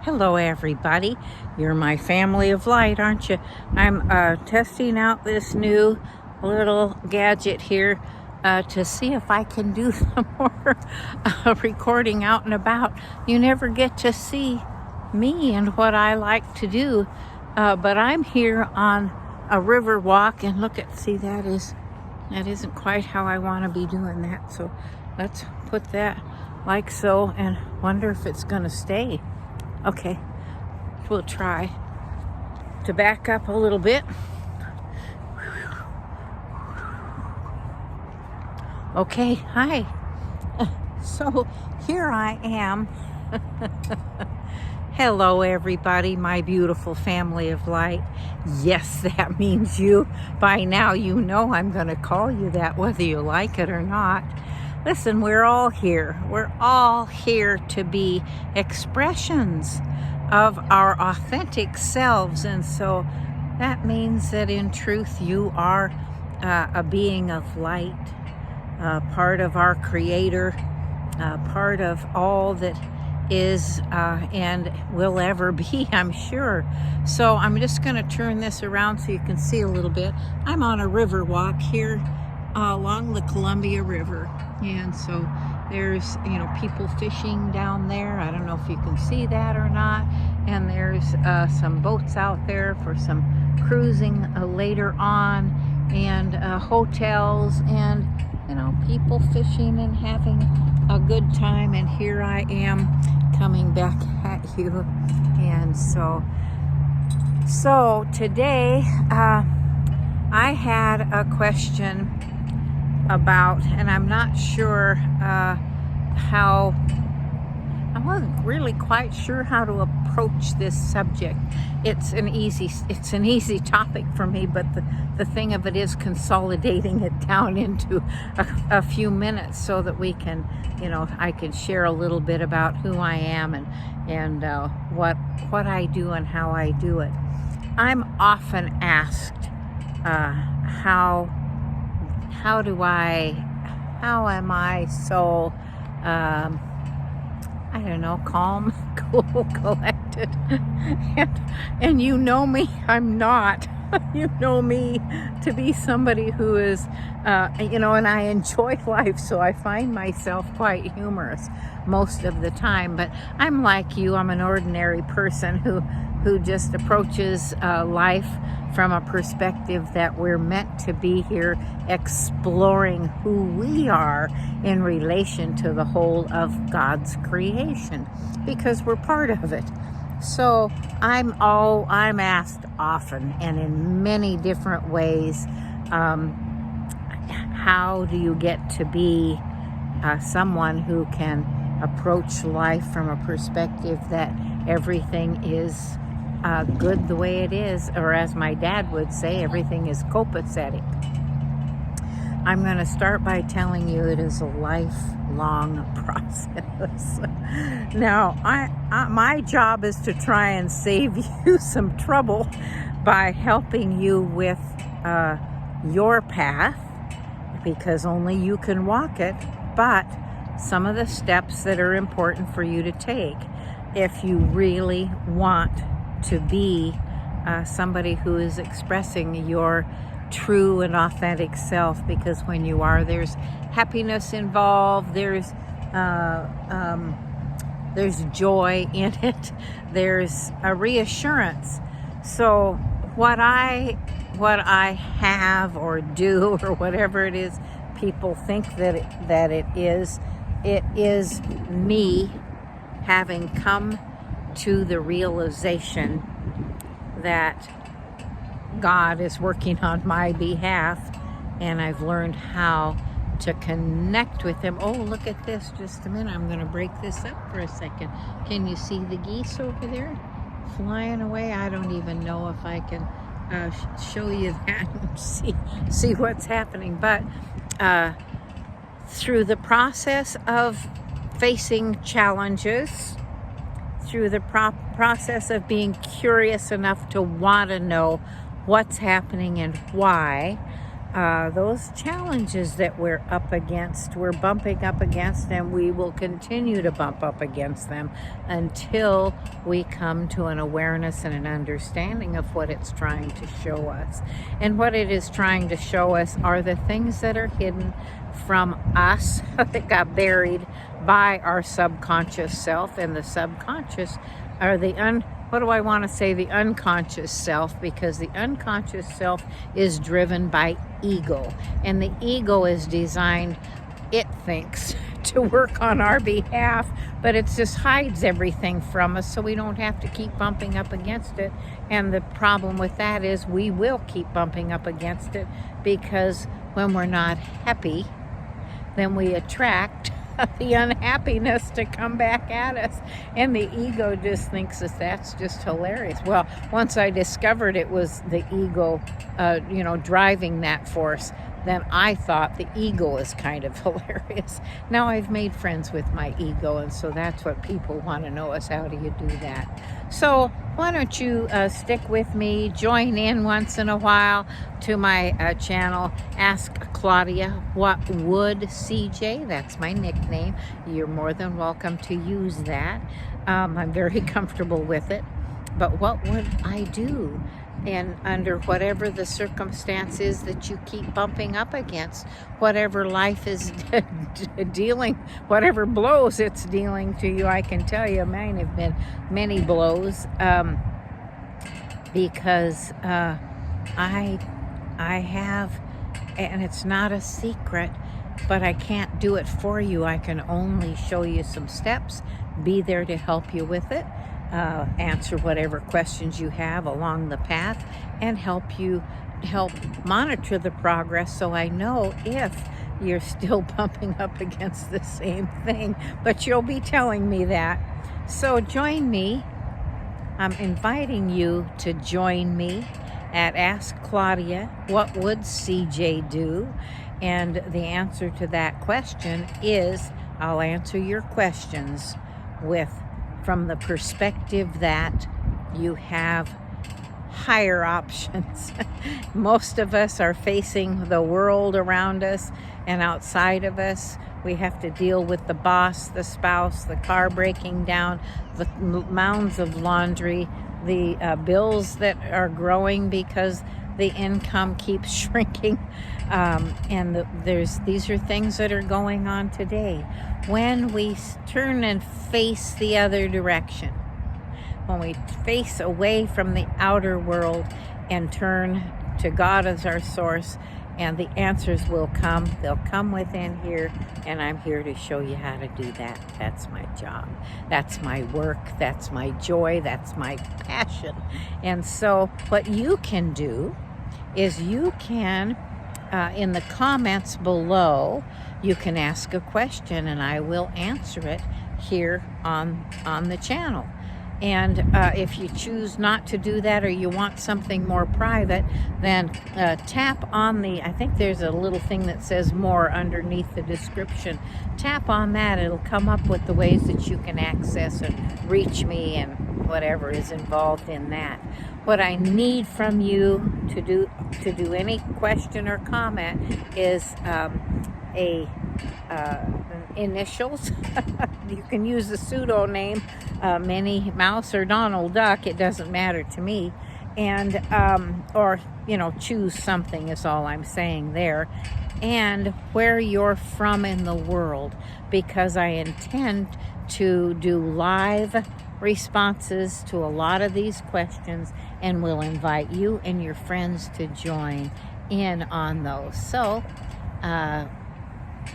Hello everybody, you're my family of light, aren't you? I'm testing out this new little gadget here to see if I can do some more recording out and about. You never get to see me and what I like to do, but I'm here on a river walk, and look at, see, that isn't quite how I want to be doing that, so let's put that like so and wonder if it's gonna stay. Okay, we'll try to back up a little bit. Okay, hi. So here I am. Hello everybody, my beautiful family of light. Yes, that means you. By now you know I'm going to call you that whether you like it or not. Listen, we're all here. We're all here to be expressions of our authentic selves. And so that means that in truth you are a being of light, part of our Creator, part of all that is and will ever be, I'm sure. So I'm just going to turn this around so you can see a little bit. I'm on a river walk here along the Columbia River, and so there's people fishing down there. I don't know if you can see that or not, and there's some boats out there for some cruising later on, and hotels, and people fishing and having a good time. And here I am coming back at you. And so today I had a question about, and I'm not sure how, I wasn't really quite sure how to approach this subject. It's an easy topic for me, but the thing of it is consolidating it down into a few minutes so that we can, I can share a little bit about who I am and what I do and how I do it. I'm often asked, how am I so, I don't know, calm, cool, collected, and you know me, I'm not. You know me to be somebody who is, and I enjoy life, so I find myself quite humorous most of the time. But I'm like you, I'm an ordinary person who just approaches life from a perspective that we're meant to be here exploring who we are in relation to the whole of God's creation, because we're part of it. So I'm asked often and in many different ways, how do you get to be someone who can approach life from a perspective that everything is good the way it is, or as my dad would say, everything is copacetic. I'm going to start by telling you it is a lifelong process. Now, my job is to try and save you some trouble by helping you with your path, because only you can walk it, but some of the steps that are important for you to take if you really want to be somebody who is expressing your true and authentic self. Because when you are, there's happiness involved, there's joy in it, there's a reassurance. So what I have or do, or whatever it is people think that it is me having come to the realization that God is working on my behalf, and I've learned how to connect with Him. Oh, look at this. Just a minute. I'm going to break this up for a second. Can you see the geese over there flying away? I don't even know if I can show you that and see what's happening. But through the process of facing challenges, through the process of being curious enough to want to know what's happening and why, those challenges that we're up against, we're bumping up against, and we will continue to bump up against them until we come to an awareness and an understanding of what it's trying to show us. And what it is trying to show us are the things that are hidden from us that got buried by our subconscious self. And the subconscious are the the unconscious self, because the unconscious self is driven by ego, and the ego is designed, it thinks, to work on our behalf, but it just hides everything from us so we don't have to keep bumping up against it. And the problem with that is we will keep bumping up against it, because when we're not happy, then we attract the unhappiness to come back at us. And the ego just thinks that that's just hilarious. Well, once I discovered it was the ego, driving that force, then I thought the ego is kind of hilarious. Now I've made friends with my ego, and so that's what people want to know is, how do you do that? So why don't you stick with me, join in once in a while to my channel, Ask Claudia, What Would CJ? That's my nickname. You're more than welcome to use that. I'm very comfortable with it. But what would I do? And under whatever the circumstance is that you keep bumping up against, whatever life is dealing, whatever blows it's dealing to you, I can tell you mine have been many blows, because I have, and it's not a secret, but I can't do it for you. I can only show you some steps, be there to help you with it. Answer whatever questions you have along the path, and help monitor the progress, so I know if you're still bumping up against the same thing. But you'll be telling me that. So join me. I'm inviting you to join me at Ask Claudia, What Would CJ Do? And the answer to that question is, I'll answer your questions from the perspective that you have higher options. Most of us are facing the world around us and outside of us. We have to deal with the boss, the spouse, the car breaking down, the mounds of laundry, the bills that are growing because the income keeps shrinking. These are things that are going on today. When we turn and face the other direction, when we face away from the outer world and turn to God as our source, and the answers will come. They'll come within here, and I'm here to show you how to do that. That's my job. That's my work. That's my joy. That's my passion. And so what you can do is you can, in the comments below, you can ask a question, and I will answer it here on the channel. And if you choose not to do that, or you want something more private, then tap on I think there's a little thing that says more underneath the description. Tap on that. It'll come up with the ways that you can access and reach me and whatever is involved in that. What I need from you to do any question or comment is initials. You can use the pseudonym, Minnie Mouse or Donald Duck. It doesn't matter to me. And or choose something is all I'm saying there. And where you're from in the world, because I intend to do live responses to a lot of these questions, and will invite you and your friends to join in on those. So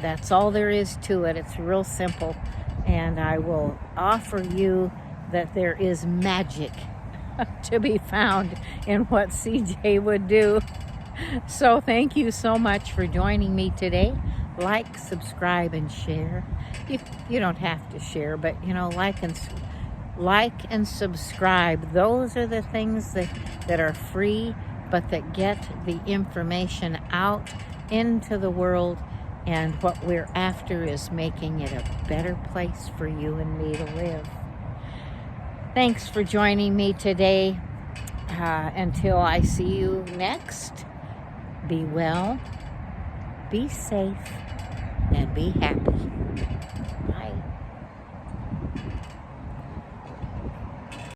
that's all there is to it. It's real simple, and I will offer you that there is magic to be found in what CJ would do. So thank you so much for joining me today. Like, subscribe, and share. You don't have to share, but like and subscribe. Those are the things that are free, but that get the information out into the world. And what we're after is making it a better place for you and me to live. Thanks for joining me today. Until I see you next, Be well, be safe, and be happy.